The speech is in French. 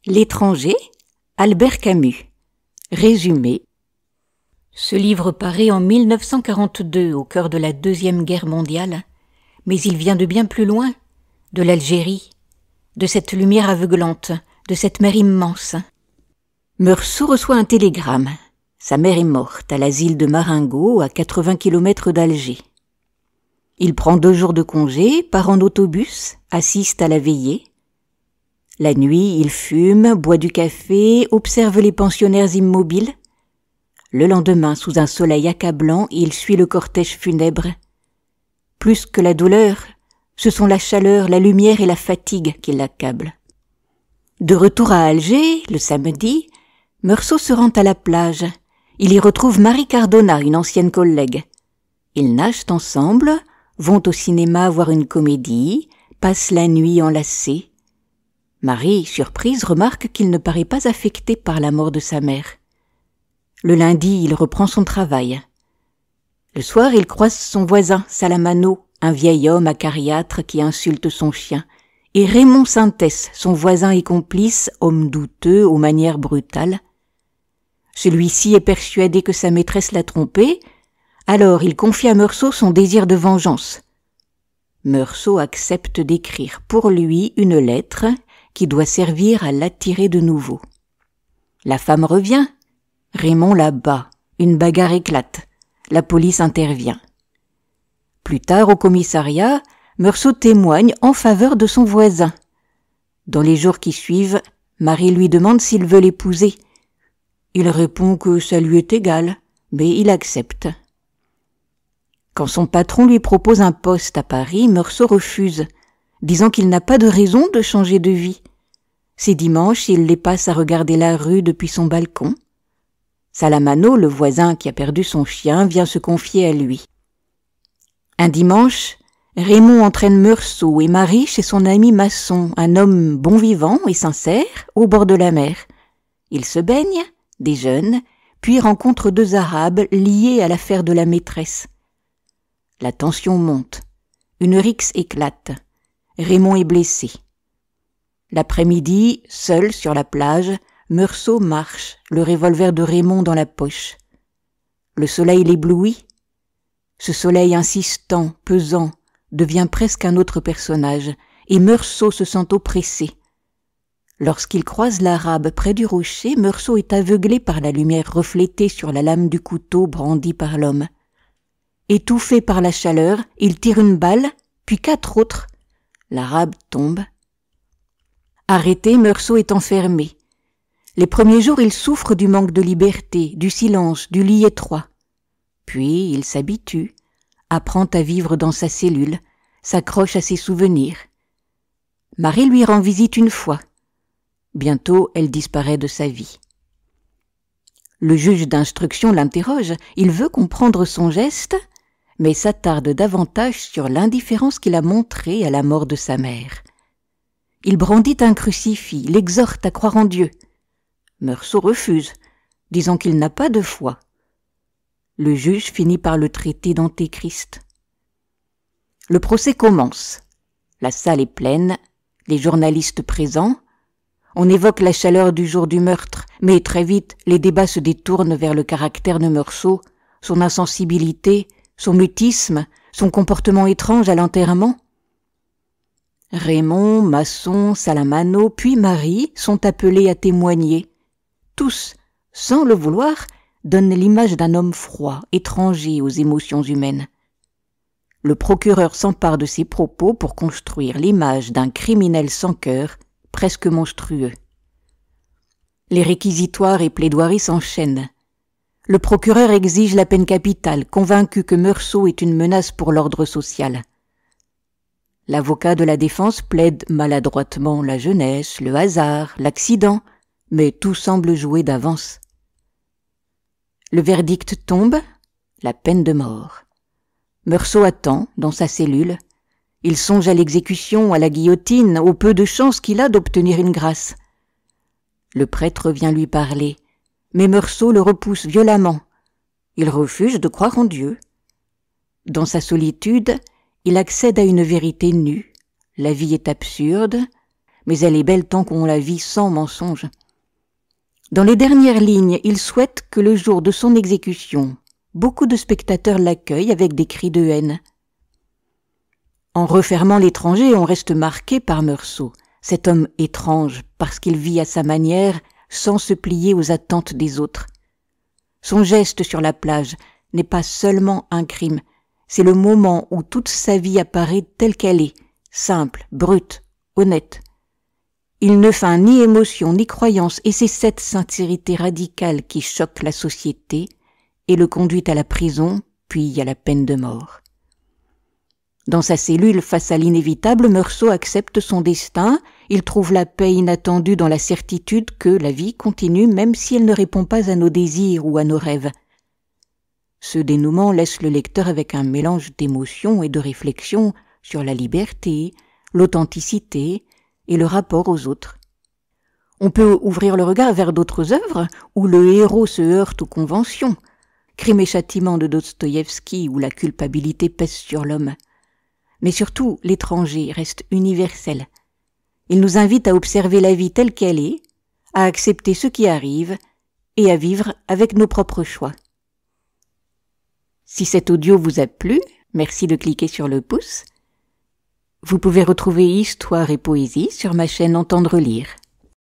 L'étranger, Albert Camus. Résumé. Ce livre paraît en 1942, au cœur de la Deuxième Guerre mondiale, mais il vient de bien plus loin, de l'Algérie, de cette lumière aveuglante, de cette mer immense. Meursault reçoit un télégramme. Sa mère est morte à l'asile de Marengo, à 80 km d'Alger. Il prend 2 jours de congé, part en autobus, assiste à la veillée. La nuit, il fume, boit du café, observe les pensionnaires immobiles. Le lendemain, sous un soleil accablant, il suit le cortège funèbre. Plus que la douleur, ce sont la chaleur, la lumière et la fatigue qui l'accablent. De retour à Alger, le samedi, Meursault se rend à la plage. Il y retrouve Marie Cardona, une ancienne collègue. Ils nagent ensemble, vont au cinéma voir une comédie, passent la nuit enlacés. Marie, surprise, remarque qu'il ne paraît pas affecté par la mort de sa mère. Le lundi, il reprend son travail. Le soir, il croise son voisin, Salamano, un vieil homme acariâtre qui insulte son chien, et Raymond Sintès, son voisin et complice, homme douteux, aux manières brutales. Celui-ci est persuadé que sa maîtresse l'a trompé, alors il confie à Meursault son désir de vengeance. Meursault accepte d'écrire pour lui une lettre qui doit servir à l'attirer de nouveau. La femme revient. Raymond la bat. Une bagarre éclate. La police intervient. Plus tard, au commissariat, Meursault témoigne en faveur de son voisin. Dans les jours qui suivent, Marie lui demande s'il veut l'épouser. Il répond que ça lui est égal, mais il accepte. Quand son patron lui propose un poste à Paris, Meursault refuse, disant qu'il n'a pas de raison de changer de vie. Ces dimanches, il les passe à regarder la rue depuis son balcon. Salamano, le voisin qui a perdu son chien, vient se confier à lui. Un dimanche, Raymond entraîne Meursault et Marie chez son ami Masson, un homme bon vivant et sincère, au bord de la mer. Ils se baignent, déjeunent, puis rencontrent 2 Arabes liés à l'affaire de la maîtresse. La tension monte. Une rixe éclate. Raymond est blessé. L'après-midi, seul sur la plage, Meursault marche, le revolver de Raymond dans la poche. Le soleil l'éblouit. Ce soleil insistant, pesant, devient presque un autre personnage, et Meursault se sent oppressé. Lorsqu'il croise l'Arabe près du rocher, Meursault est aveuglé par la lumière reflétée sur la lame du couteau brandi par l'homme. Étouffé par la chaleur, il tire une balle, puis 4 autres. L'Arabe tombe. Arrêté, Meursault est enfermé. Les premiers jours, il souffre du manque de liberté, du silence, du lit étroit. Puis il s'habitue, apprend à vivre dans sa cellule, s'accroche à ses souvenirs. Marie lui rend visite une fois. Bientôt, elle disparaît de sa vie. Le juge d'instruction l'interroge. Il veut comprendre son geste, mais s'attarde davantage sur l'indifférence qu'il a montrée à la mort de sa mère. Il brandit un crucifix, l'exhorte à croire en Dieu. Meursault refuse, disant qu'il n'a pas de foi. Le juge finit par le traiter d'antéchrist. Le procès commence. La salle est pleine, les journalistes présents. On évoque la chaleur du jour du meurtre, mais très vite, les débats se détournent vers le caractère de Meursault, son insensibilité, son mutisme, son comportement étrange à l'enterrement. Raymond, Masson, Salamano, puis Marie sont appelés à témoigner. Tous, sans le vouloir, donnent l'image d'un homme froid, étranger aux émotions humaines. Le procureur s'empare de ses propos pour construire l'image d'un criminel sans cœur, presque monstrueux. Les réquisitoires et plaidoiries s'enchaînent. Le procureur exige la peine capitale, convaincu que Meursault est une menace pour l'ordre social. L'avocat de la défense plaide maladroitement la jeunesse, le hasard, l'accident, mais tout semble joué d'avance. Le verdict tombe, la peine de mort. Meursault attend, dans sa cellule. Il songe à l'exécution, à la guillotine, au peu de chance qu'il a d'obtenir une grâce. Le prêtre vient lui parler, mais Meursault le repousse violemment. Il refuse de croire en Dieu. Dans sa solitude, il accède à une vérité nue. La vie est absurde, mais elle est belle tant qu'on la vit sans mensonge. Dans les dernières lignes, il souhaite que le jour de son exécution, beaucoup de spectateurs l'accueillent avec des cris de haine. En refermant l'étranger, on reste marqué par Meursault, cet homme étrange parce qu'il vit à sa manière sans se plier aux attentes des autres. Son geste sur la plage n'est pas seulement un crime, c'est le moment où toute sa vie apparaît telle qu'elle est, simple, brute, honnête. Il ne feint ni émotion ni croyance et c'est cette sincérité radicale qui choque la société et le conduit à la prison, puis à la peine de mort. Dans sa cellule, face à l'inévitable, Meursault accepte son destin, il trouve la paix inattendue dans la certitude que la vie continue même si elle ne répond pas à nos désirs ou à nos rêves. Ce dénouement laisse le lecteur avec un mélange d'émotions et de réflexions sur la liberté, l'authenticité et le rapport aux autres. On peut ouvrir le regard vers d'autres œuvres où le héros se heurte aux conventions, Crime et châtiment de Dostoïevski où la culpabilité pèse sur l'homme. Mais surtout, l'étranger reste universel. Il nous invite à observer la vie telle qu'elle est, à accepter ce qui arrive et à vivre avec nos propres choix. Si cet audio vous a plu, merci de cliquer sur le pouce. Vous pouvez retrouver Histoire et Poésie sur ma chaîne Entendre lire.